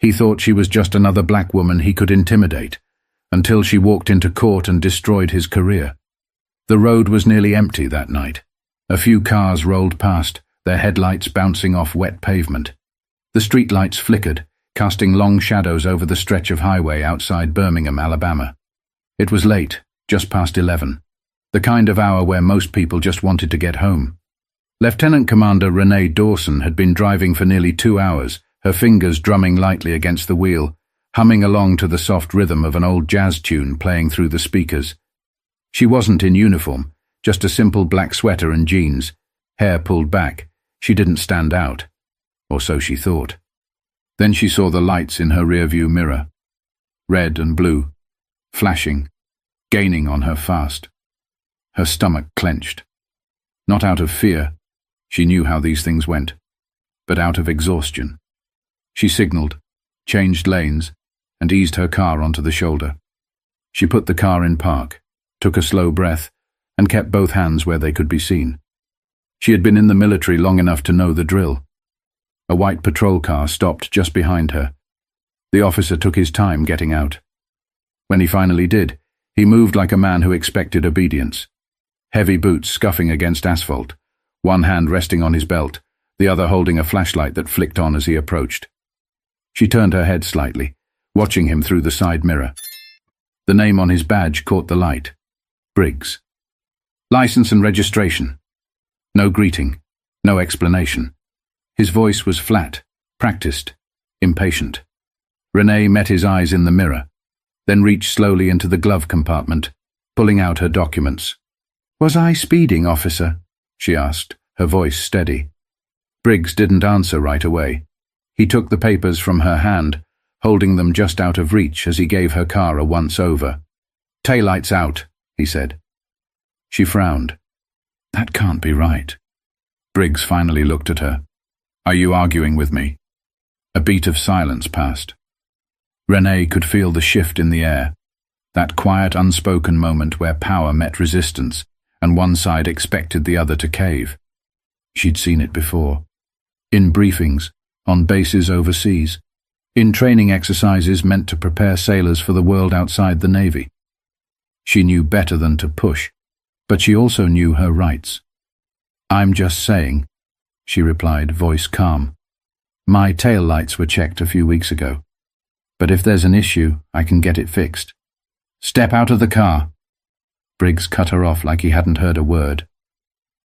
He thought she was just another black woman he could intimidate, until she walked into court and destroyed his career. The road was nearly empty that night. A few cars rolled past, their headlights bouncing off wet pavement. The streetlights flickered, casting long shadows over the stretch of highway outside Birmingham, Alabama. It was late, just past 11, the kind of hour where most people just wanted to get home. Lieutenant Commander Renee Dawson had been driving for nearly 2 hours, her fingers drumming lightly against the wheel, humming along to the soft rhythm of an old jazz tune playing through the speakers. She wasn't in uniform, just a simple black sweater and jeans, hair pulled back. She didn't stand out, or so she thought. Then she saw the lights in her rearview mirror, red and blue, flashing, gaining on her fast. Her stomach clenched. Not out of fear, she knew how these things went, but out of exhaustion. She signaled, changed lanes, and eased her car onto the shoulder. She put the car in park, took a slow breath, and kept both hands where they could be seen. She had been in the military long enough to know the drill. A white patrol car stopped just behind her. The officer took his time getting out. When he finally did, he moved like a man who expected obedience. Heavy boots scuffing against asphalt, one hand resting on his belt, the other holding a flashlight that flicked on as he approached. She turned her head slightly, watching him through the side mirror. The name on his badge caught the light. Briggs. License and registration. No greeting, no explanation. His voice was flat, practiced, impatient. Renee met his eyes in the mirror, then reached slowly into the glove compartment, pulling out her documents. "Was I speeding, officer?" she asked, her voice steady. Briggs didn't answer right away. He took the papers from her hand, holding them just out of reach as he gave her car a once-over. "Taillights out," he said. She frowned. "That can't be right." Briggs finally looked at her. "Are you arguing with me?" A beat of silence passed. Renee could feel the shift in the air, that quiet, unspoken moment where power met resistance, and one side expected the other to cave. She'd seen it before. In briefings, on bases overseas, in training exercises meant to prepare sailors for the world outside the Navy. She knew better than to push, but she also knew her rights. "I'm just saying," she replied, voice calm. "My tail lights were checked a few weeks ago. But if there's an issue, I can get it fixed." "Step out of the car." Briggs cut her off like he hadn't heard a word.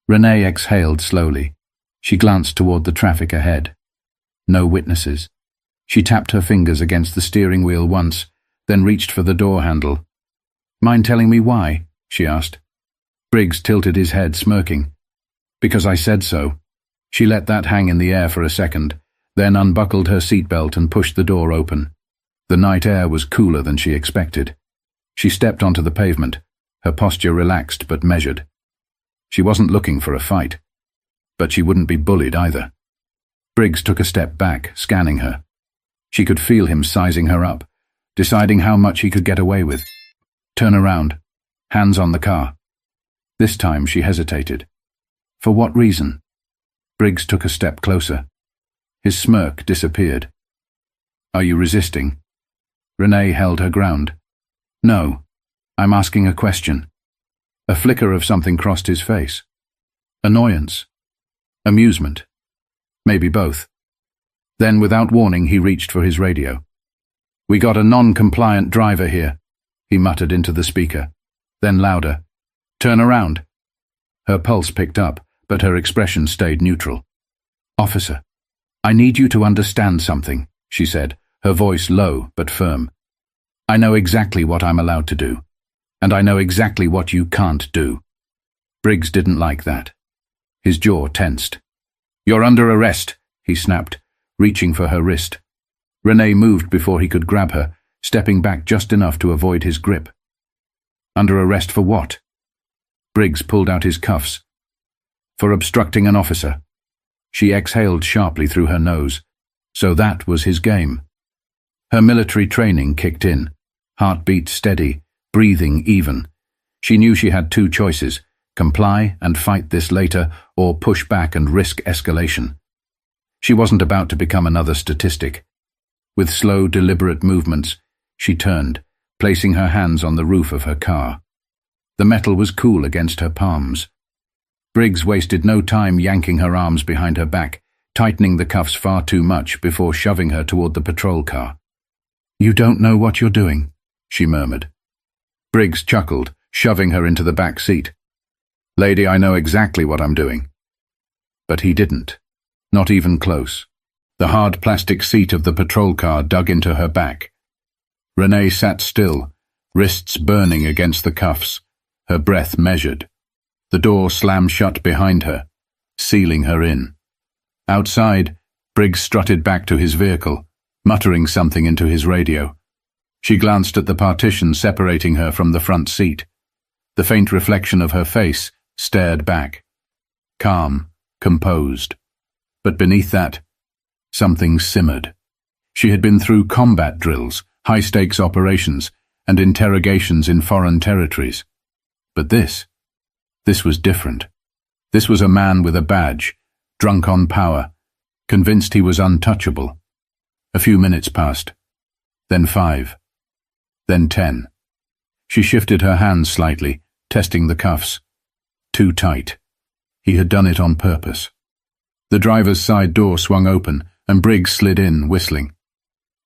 Renee exhaled slowly. She glanced toward the traffic ahead. No witnesses. She tapped her fingers against the steering wheel once, then reached for the door handle. "Mind telling me why?" she asked. Briggs tilted his head, smirking. "Because I said so." She let that hang in the air for a second, then unbuckled her seatbelt and pushed the door open. The night air was cooler than she expected. She stepped onto the pavement, her posture relaxed but measured. She wasn't looking for a fight, but she wouldn't be bullied either. Briggs took a step back, scanning her. She could feel him sizing her up, deciding how much he could get away with. "Turn around. Hands on the car." This time she hesitated. For what reason? Briggs took a step closer. His smirk disappeared. "Are you resisting?" Renee held her ground. "No, I'm asking a question." A flicker of something crossed his face. Annoyance. Amusement. Maybe both. Then, without warning, he reached for his radio. "We got a non-compliant driver here," he muttered into the speaker. Then louder, "Turn around." Her pulse picked up, but her expression stayed neutral. "Officer, I need you to understand something," she said, her voice low but firm. "I know exactly what I'm allowed to do, and I know exactly what you can't do." Briggs didn't like that. His jaw tensed. "You're under arrest," he snapped, reaching for her wrist. Renee moved before he could grab her, stepping back just enough to avoid his grip. "Under arrest for what?" Briggs pulled out his cuffs. "For obstructing an officer." She exhaled sharply through her nose. So that was his game. Her military training kicked in, heartbeat steady, breathing even. She knew she had two choices: comply and fight this later, or push back and risk escalation. She wasn't about to become another statistic. With slow, deliberate movements, she turned, placing her hands on the roof of her car. The metal was cool against her palms. Briggs wasted no time yanking her arms behind her back, tightening the cuffs far too much before shoving her toward the patrol car. "You don't know what you're doing," she murmured. Briggs chuckled, shoving her into the back seat. "Lady, I know exactly what I'm doing." But he didn't. Not even close. The hard plastic seat of the patrol car dug into her back. Renee sat still, wrists burning against the cuffs, her breath measured. The door slammed shut behind her, sealing her in. Outside, Briggs strutted back to his vehicle, muttering something into his radio. She glanced at the partition separating her from the front seat. The faint reflection of her face stared back. Calm, composed. But beneath that, something simmered. She had been through combat drills, high-stakes operations, and interrogations in foreign territories. But this was different. This was a man with a badge, drunk on power, convinced he was untouchable. A few minutes passed, then 5, then 10. She shifted her hands slightly, testing the cuffs. Too tight. He had done it on purpose. The driver's side door swung open, and Briggs slid in, whistling.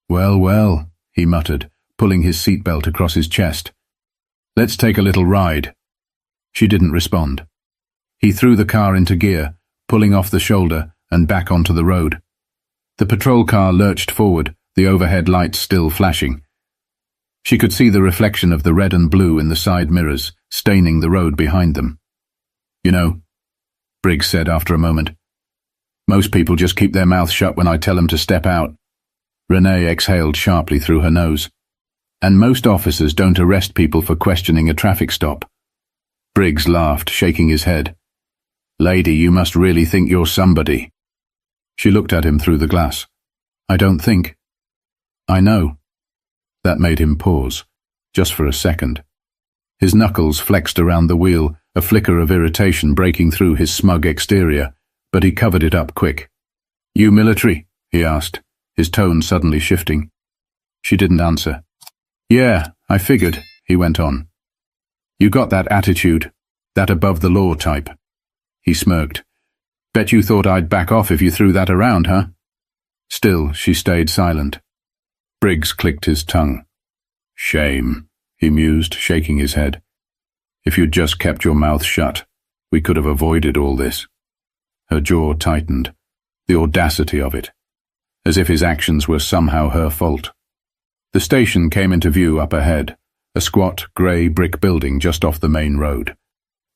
"Well, well," he muttered, pulling his seatbelt across his chest. "Let's take a little ride." She didn't respond. He threw the car into gear, pulling off the shoulder and back onto the road. The patrol car lurched forward, the overhead lights still flashing. She could see the reflection of the red and blue in the side mirrors, staining the road behind them. "You know," Briggs said after a moment, "most people just keep their mouths shut when I tell them to step out." Renee exhaled sharply through her nose. "And most officers don't arrest people for questioning a traffic stop." Briggs laughed, shaking his head. "Lady, you must really think you're somebody." She looked at him through the glass. "I don't think." "I know." That made him pause, just for a second. His knuckles flexed around the wheel, a flicker of irritation breaking through his smug exterior, but he covered it up quick. "You military?" he asked, his tone suddenly shifting. She didn't answer. "Yeah, I figured," he went on. "You got that attitude, that above-the-law type." He smirked. "Bet you thought I'd back off if you threw that around, huh?" Still, she stayed silent. Briggs clicked his tongue. "Shame," he mused, shaking his head. "If you'd just kept your mouth shut, we could have avoided all this." Her jaw tightened, the audacity of it, as if his actions were somehow her fault. The station came into view up ahead, a squat, grey brick building just off the main road.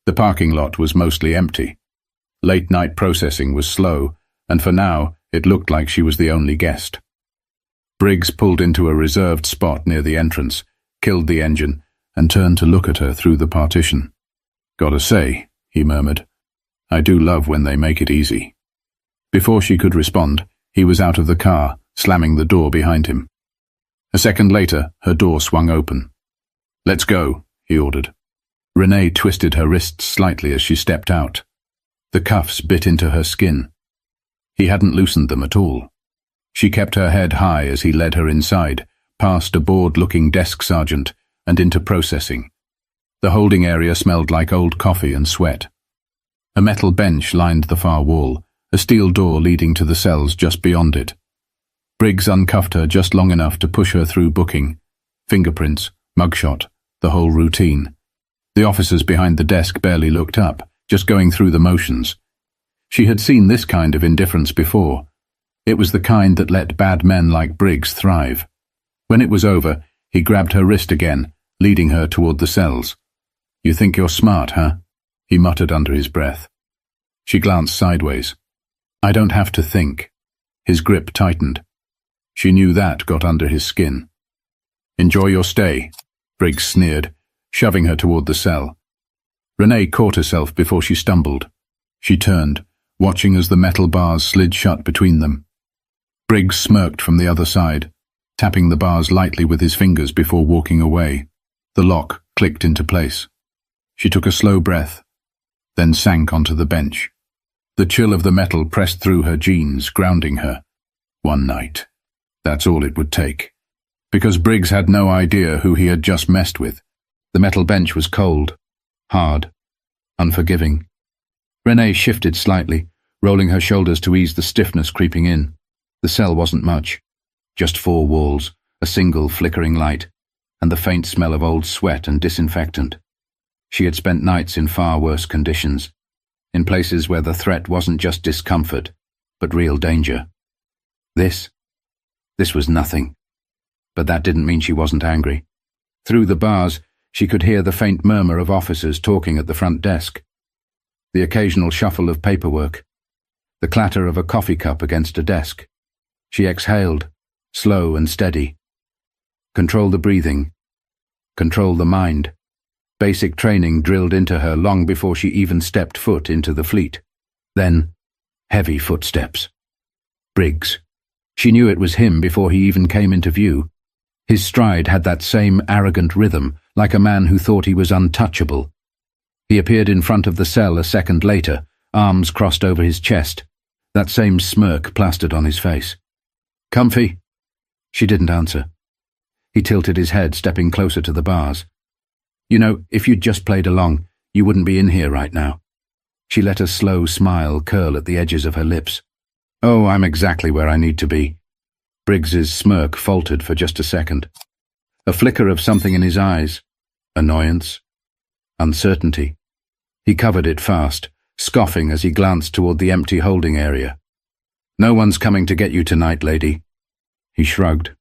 The parking lot was mostly empty. Late-night processing was slow, and for now it looked like she was the only guest. Briggs pulled into a reserved spot near the entrance, killed the engine, and turned to look at her through the partition. "Gotta say," he murmured, "I do love when they make it easy." Before she could respond, he was out of the car, slamming the door behind him. A second later, her door swung open. "Let's go," he ordered. Renee twisted her wrists slightly as she stepped out. The cuffs bit into her skin. He hadn't loosened them at all. She kept her head high as he led her inside, past a bored-looking desk sergeant, and into processing. The holding area smelled like old coffee and sweat. A metal bench lined the far wall, a steel door leading to the cells just beyond it. Briggs uncuffed her just long enough to push her through booking. Fingerprints, mugshot, the whole routine. The officers behind the desk barely looked up, just going through the motions. She had seen this kind of indifference before. It was the kind that let bad men like Briggs thrive. When it was over, he grabbed her wrist again, leading her toward the cells. "You think you're smart, huh?" he muttered under his breath. She glanced sideways. "I don't have to think." His grip tightened. She knew that got under his skin. "Enjoy your stay," Briggs sneered, shoving her toward the cell. Renee caught herself before she stumbled. She turned, watching as the metal bars slid shut between them. Briggs smirked from the other side, tapping the bars lightly with his fingers before walking away. The lock clicked into place. She took a slow breath, then sank onto the bench. The chill of the metal pressed through her jeans, grounding her. One night. That's all it would take. Because Briggs had no idea who he had just messed with. The metal bench was cold, hard, unforgiving. Renee shifted slightly, rolling her shoulders to ease the stiffness creeping in. The cell wasn't much. Just 4 walls, a single flickering light, and the faint smell of old sweat and disinfectant. She had spent nights in far worse conditions, in places where the threat wasn't just discomfort, but real danger. This was nothing. But that didn't mean she wasn't angry. Through the bars, she could hear the faint murmur of officers talking at the front desk, the occasional shuffle of paperwork, the clatter of a coffee cup against a desk. She exhaled, slow and steady. Control the breathing. Control the mind. Basic training drilled into her long before she even stepped foot into the fleet. Then, heavy footsteps. Briggs. She knew it was him before he even came into view. His stride had that same arrogant rhythm, like a man who thought he was untouchable. He appeared in front of the cell a second later, arms crossed over his chest, that same smirk plastered on his face. "Comfy?" She didn't answer. He tilted his head, stepping closer to the bars. "You know, if you'd just played along, you wouldn't be in here right now." She let a slow smile curl at the edges of her lips. "Oh, I'm exactly where I need to be." Briggs's smirk faltered for just a second. A flicker of something in his eyes. Annoyance. Uncertainty. He covered it fast, scoffing as he glanced toward the empty holding area. "No one's coming to get you tonight, lady." He shrugged.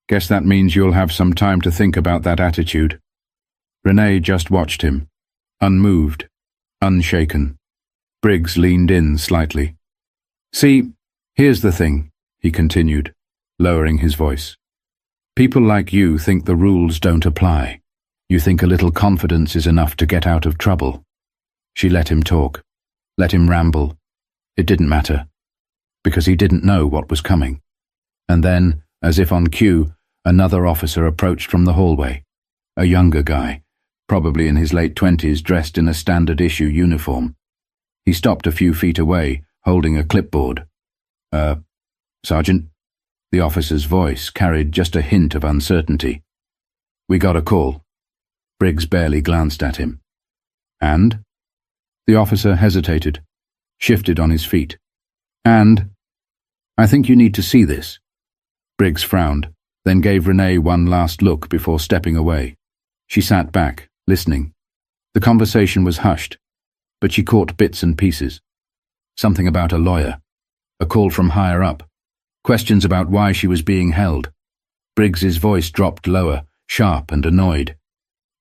"Guess that means you'll have some time to think about that attitude." Renee just watched him, unmoved, unshaken. Briggs leaned in slightly. "See, here's the thing," he continued, lowering his voice. "People like you think the rules don't apply. You think a little confidence is enough to get out of trouble." She let him talk, let him ramble. It didn't matter, because he didn't know what was coming. And then, as if on cue, another officer approached from the hallway. A younger guy, probably in his late 20s, dressed in a standard-issue uniform. He stopped a few feet away, holding a clipboard. Sergeant?" The officer's voice carried just a hint of uncertainty. "We got a call." Briggs barely glanced at him. "And?" The officer hesitated, shifted on his feet. "And? I think you need to see this." Briggs frowned, then gave Renee one last look before stepping away. She sat back, listening. The conversation was hushed, but she caught bits and pieces. Something about a lawyer, a call from higher up, questions about why she was being held. Briggs's voice dropped lower, sharp and annoyed.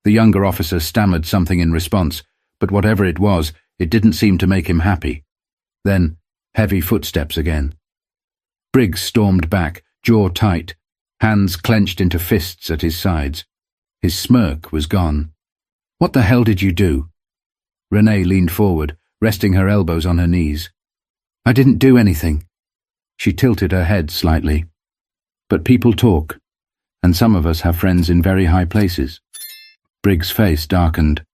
The younger officer stammered something in response, but whatever it was, it didn't seem to make him happy. Then, heavy footsteps again. Briggs stormed back, jaw tight, hands clenched into fists at his sides. His smirk was gone. "What the hell did you do?" Renee leaned forward, resting her elbows on her knees. "I didn't do anything." She tilted her head slightly. "But people talk, and some of us have friends in very high places." Briggs' face darkened.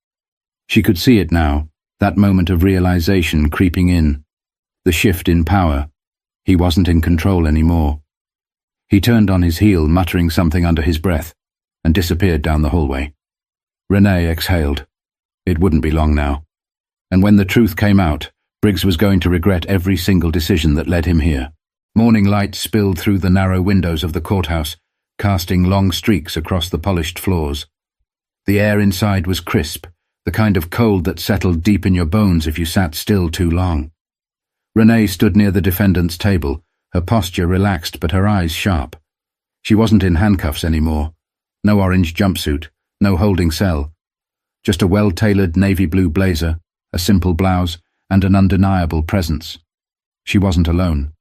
She could see it now, that moment of realization creeping in. The shift in power. He wasn't in control anymore. He turned on his heel, muttering something under his breath, and disappeared down the hallway. Renee exhaled. It wouldn't be long now. And when the truth came out, Briggs was going to regret every single decision that led him here. Morning light spilled through the narrow windows of the courthouse, casting long streaks across the polished floors. The air inside was crisp, the kind of cold that settled deep in your bones if you sat still too long. Renee stood near the defendant's table, her posture relaxed but her eyes sharp. She wasn't in handcuffs anymore. No orange jumpsuit, no holding cell. Just a well-tailored navy blue blazer, a simple blouse, and an undeniable presence. She wasn't alone.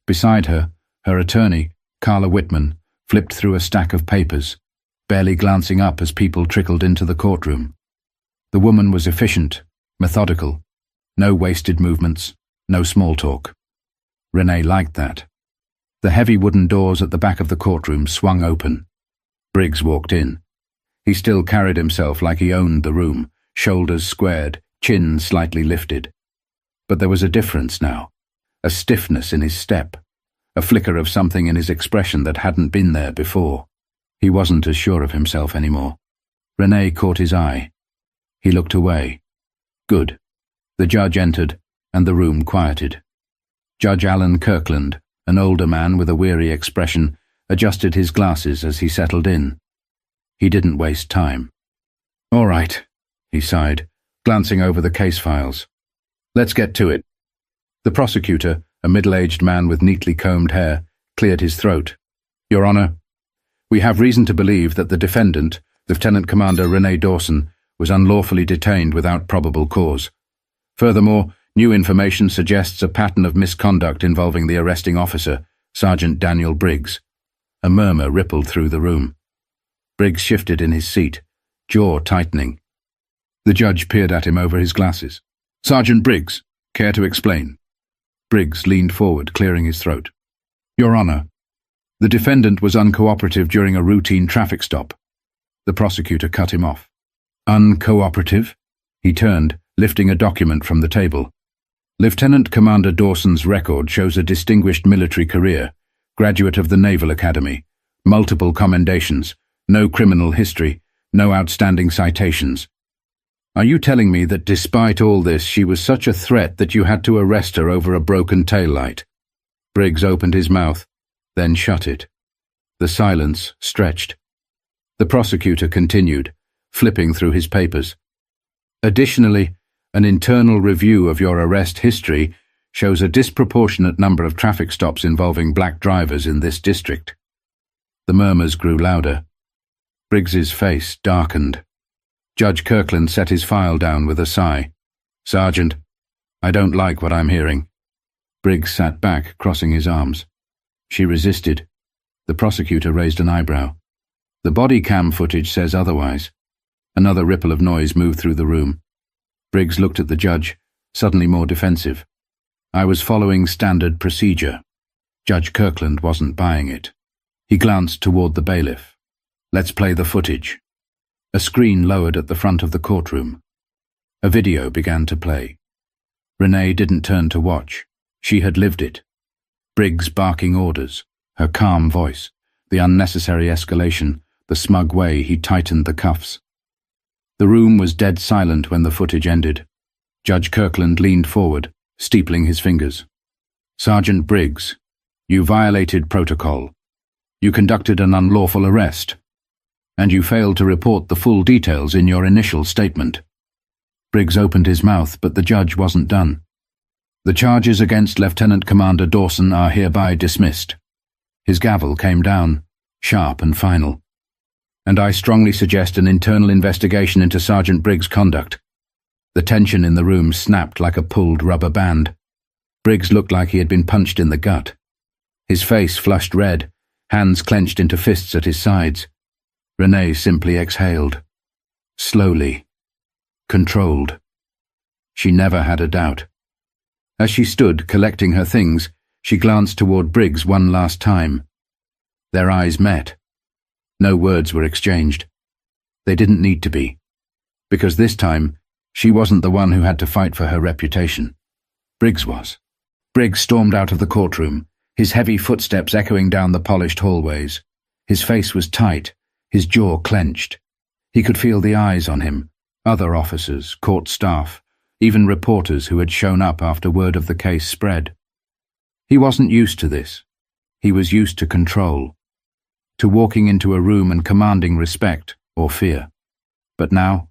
Beside her, her attorney, Carla Whitman, flipped through a stack of papers, barely glancing up as people trickled into the courtroom. The woman was efficient, methodical. No wasted movements, no small talk. Renee liked that. The heavy wooden doors at the back of the courtroom swung open. Briggs walked in. He still carried himself like he owned the room, shoulders squared, chin slightly lifted. But there was a difference now, a stiffness in his step, a flicker of something in his expression that hadn't been there before. He wasn't as sure of himself anymore. Renee caught his eye. He looked away. Good. The judge entered, and the room quieted. Judge Alan Kirkland, an older man with a weary expression, adjusted his glasses as he settled in. He didn't waste time. "All right," he sighed, glancing over the case files. "Let's get to it." The prosecutor, a middle-aged man with neatly combed hair, cleared his throat. "Your Honor, we have reason to believe that the defendant, Lieutenant Commander Renee Dawson, was unlawfully detained without probable cause. Furthermore, new information suggests a pattern of misconduct involving the arresting officer, Sergeant Daniel Briggs." A murmur rippled through the room. Briggs shifted in his seat, jaw tightening. The judge peered at him over his glasses. "Sergeant Briggs, care to explain?" Briggs leaned forward, clearing his throat. "Your Honor, the defendant was uncooperative during a routine traffic stop." The prosecutor cut him off. "Uncooperative?" He turned, lifting a document from the table. "Lieutenant Commander Dawson's record shows a distinguished military career, graduate of the Naval Academy, multiple commendations, no criminal history, no outstanding citations. Are you telling me that despite all this she was such a threat that you had to arrest her over a broken taillight?" Briggs opened his mouth, then shut it. The silence stretched. The prosecutor continued, flipping through his papers. "Additionally, an internal review of your arrest history shows a disproportionate number of traffic stops involving black drivers in this district." The murmurs grew louder. Briggs's face darkened. Judge Kirkland set his file down with a sigh. "Sergeant, I don't like what I'm hearing." Briggs sat back, crossing his arms. She resisted. The prosecutor raised an eyebrow. "The body cam footage says otherwise." Another ripple of noise moved through the room. Briggs looked at the judge, suddenly more defensive. "I was following standard procedure." Judge Kirkland wasn't buying it. He glanced toward the bailiff. "Let's play the footage." A screen lowered at the front of the courtroom. A video began to play. Renee didn't turn to watch. She had lived it. Briggs barking orders, her calm voice, the unnecessary escalation, the smug way he tightened the cuffs. The room was dead silent when the footage ended. Judge Kirkland leaned forward, steepling his fingers. "Sergeant Briggs, you violated protocol. You conducted an unlawful arrest. And you failed to report the full details in your initial statement." Briggs opened his mouth, but the judge wasn't done. "The charges against Lieutenant Commander Dawson are hereby dismissed." His gavel came down, sharp and final. "And I strongly suggest an internal investigation into Sergeant Briggs' conduct." The tension in the room snapped like a pulled rubber band. Briggs looked like he had been punched in the gut. His face flushed red, hands clenched into fists at his sides. Renee simply exhaled. Slowly. Controlled. She never had a doubt. As she stood, collecting her things, she glanced toward Briggs one last time. Their eyes met. No words were exchanged. They didn't need to be. Because this time, she wasn't the one who had to fight for her reputation. Briggs was. Briggs stormed out of the courtroom, his heavy footsteps echoing down the polished hallways. His face was tight, his jaw clenched. He could feel the eyes on him, other officers, court staff, even reporters who had shown up after word of the case spread. He wasn't used to this. He was used to control, to walking into a room and commanding respect or fear. But now,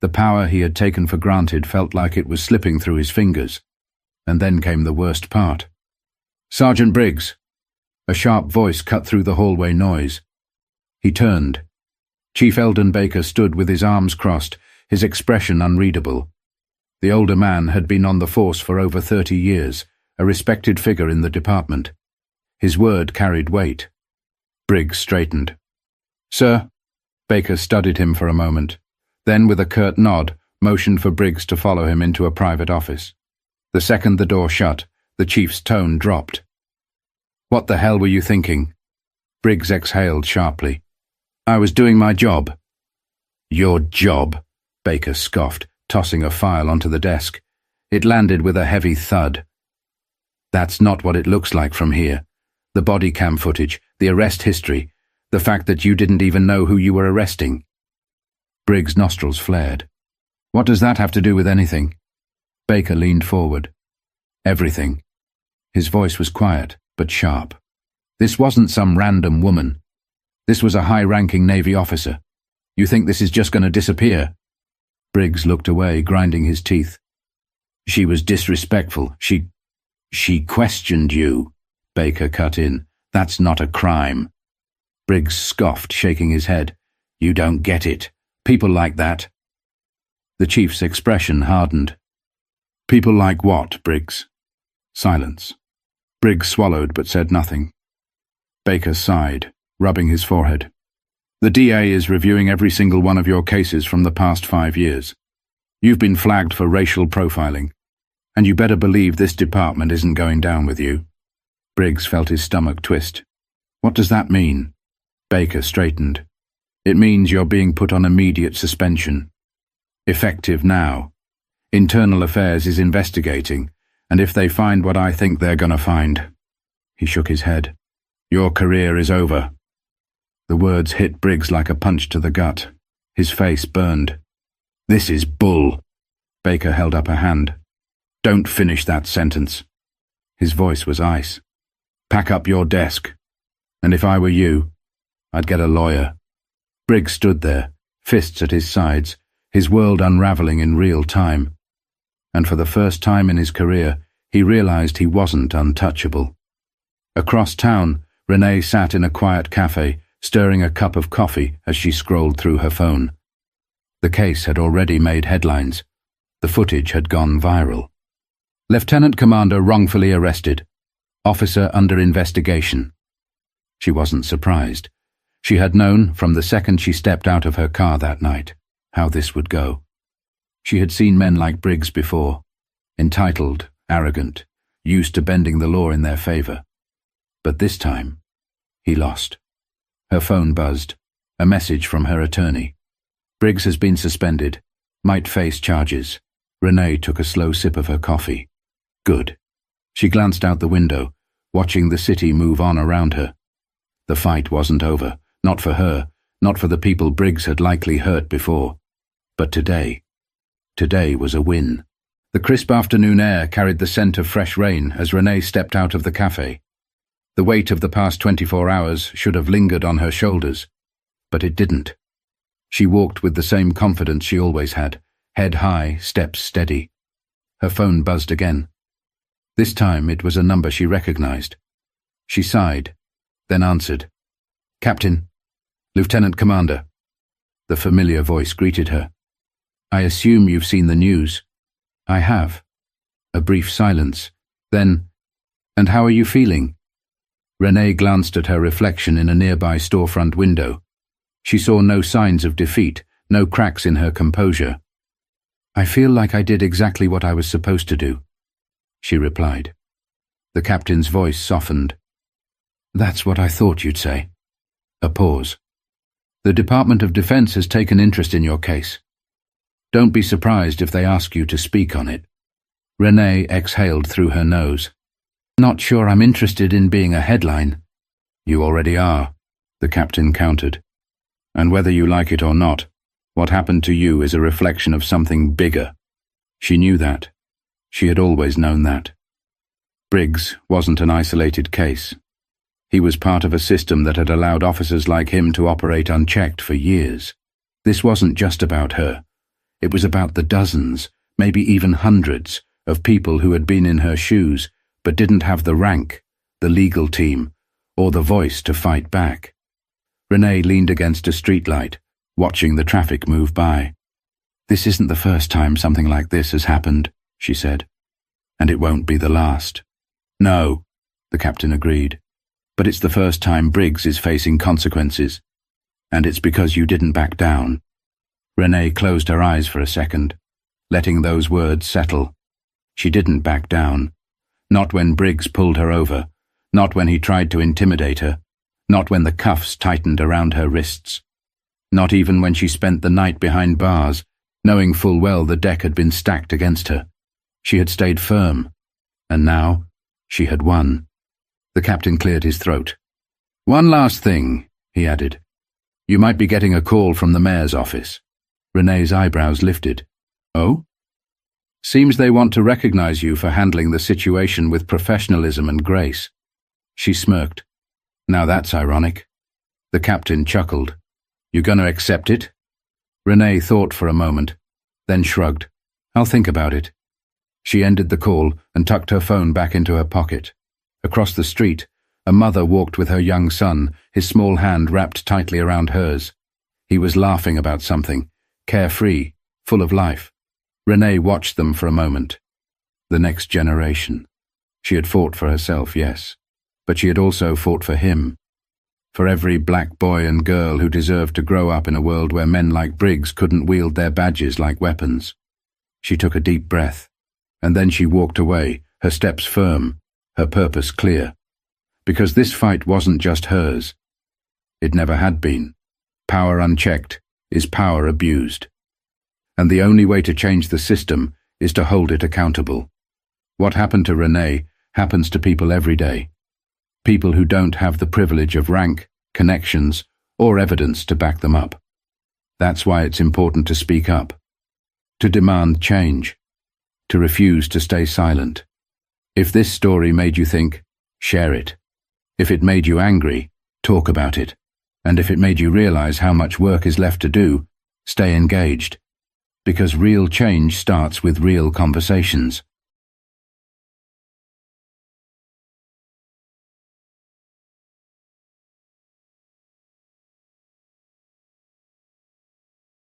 the power he had taken for granted felt like it was slipping through his fingers. And then came the worst part. "Sergeant Briggs!" A sharp voice cut through the hallway noise. He turned. Chief Eldon Baker stood with his arms crossed, his expression unreadable. The older man had been on the force for over 30 years, a respected figure in the department. His word carried weight. Briggs straightened. "Sir?" Baker studied him for a moment, then with a curt nod, motioned for Briggs to follow him into a private office. The second the door shut, the chief's tone dropped. "What the hell were you thinking?" Briggs exhaled sharply. "I was doing my job." "Your job?" Baker scoffed, tossing a file onto the desk. It landed with a heavy thud. "That's not what it looks like from here. The body cam footage, the arrest history, the fact that you didn't even know who you were arresting. Briggs' nostrils flared. What does that have to do with anything? Baker leaned forward. Everything. His voice was quiet, but sharp. This wasn't some random woman. This was a high-ranking Navy officer. You think this is just going to disappear? Briggs looked away, grinding his teeth. She was disrespectful. She questioned you, Baker cut in. That's not a crime. Briggs scoffed, shaking his head. You don't get it. People like that. The chief's expression hardened. People like what, Briggs? Silence. Briggs swallowed but said nothing. Baker sighed, rubbing his forehead. The DA is reviewing every single one of your cases from the past 5 years. You've been flagged for racial profiling, and you better believe this department isn't going down with you. Briggs felt his stomach twist. What does that mean? Baker straightened. It means you're being put on immediate suspension. Effective now. Internal Affairs is investigating, and if they find what I think they're gonna find. He shook his head. Your career is over. The words hit Briggs like a punch to the gut. His face burned. This is bull. Baker held up a hand. Don't finish that sentence. His voice was ice. Pack up your desk. And if I were you, I'd get a lawyer. Briggs stood there, fists at his sides, his world unraveling in real time. And for the first time in his career, he realized he wasn't untouchable. Across town, Renee sat in a quiet cafe, stirring a cup of coffee as she scrolled through her phone. The case had already made headlines. The footage had gone viral. Lieutenant Commander wrongfully arrested. Officer under investigation. She wasn't surprised. She had known, from the second she stepped out of her car that night, how this would go. She had seen men like Briggs before, entitled, arrogant, used to bending the law in their favor. But this time, he lost. Her phone buzzed. A message from her attorney. Briggs has been suspended. Might face charges. Renee took a slow sip of her coffee. Good. She glanced out the window, watching the city move on around her. The fight wasn't over. Not for her, not for the people Briggs had likely hurt before. But today was a win. The crisp afternoon air carried the scent of fresh rain as Renee stepped out of the cafe. The weight of the past 24 hours should have lingered on her shoulders, but it didn't. She walked with the same confidence she always had, head high, steps steady. Her phone buzzed again. This time it was a number she recognized. She sighed, then answered. Captain, Lieutenant Commander. The familiar voice greeted her. I assume you've seen the news. I have. A brief silence. Then, and how are you feeling? Renee glanced at her reflection in a nearby storefront window. She saw no signs of defeat, no cracks in her composure. I feel like I did exactly what I was supposed to do, she replied. The captain's voice softened. That's what I thought you'd say. A pause. The Department of Defense has taken interest in your case. Don't be surprised if they ask you to speak on it. Renee exhaled through her nose. Not sure I'm interested in being a headline. You already are, the captain countered. And whether you like it or not, what happened to you is a reflection of something bigger. She knew that. She had always known that. Briggs wasn't an isolated case. He was part of a system that had allowed officers like him to operate unchecked for years. This wasn't just about her. It was about the dozens, maybe even hundreds, of people who had been in her shoes but didn't have the rank, the legal team, or the voice to fight back. Renee leaned against a streetlight, watching the traffic move by. This isn't the first time something like this has happened, she said. And it won't be the last. No, the captain agreed. But it's the first time Briggs is facing consequences. And it's because you didn't back down. Renee closed her eyes for a second, letting those words settle. She didn't back down. Not when Briggs pulled her over. Not when he tried to intimidate her. Not when the cuffs tightened around her wrists. Not even when she spent the night behind bars, knowing full well the deck had been stacked against her. She had stayed firm. And now, she had won. The captain cleared his throat. "One last thing," he added. "You might be getting a call from the mayor's office." Renee's eyebrows lifted. "Oh?" "Seems they want to recognize you for handling the situation with professionalism and grace." She smirked. "Now that's ironic." The captain chuckled. "You gonna accept it?" Renee thought for a moment, then shrugged. "I'll think about it." She ended the call and tucked her phone back into her pocket. Across the street, a mother walked with her young son, his small hand wrapped tightly around hers. He was laughing about something, carefree, full of life. Renee watched them for a moment. The next generation. She had fought for herself, yes, but she had also fought for him. For every black boy and girl who deserved to grow up in a world where men like Briggs couldn't wield their badges like weapons. She took a deep breath, and then she walked away, her steps firm, her purpose clear. Because this fight wasn't just hers. It never had been. Power unchecked is power abused. And the only way to change the system is to hold it accountable. What happened to Renee happens to people every day. People who don't have the privilege of rank, connections, or evidence to back them up. That's why it's important to speak up. To demand change. To refuse to stay silent. If this story made you think, share it. If it made you angry, talk about it. And if it made you realize how much work is left to do, stay engaged. Because real change starts with real conversations.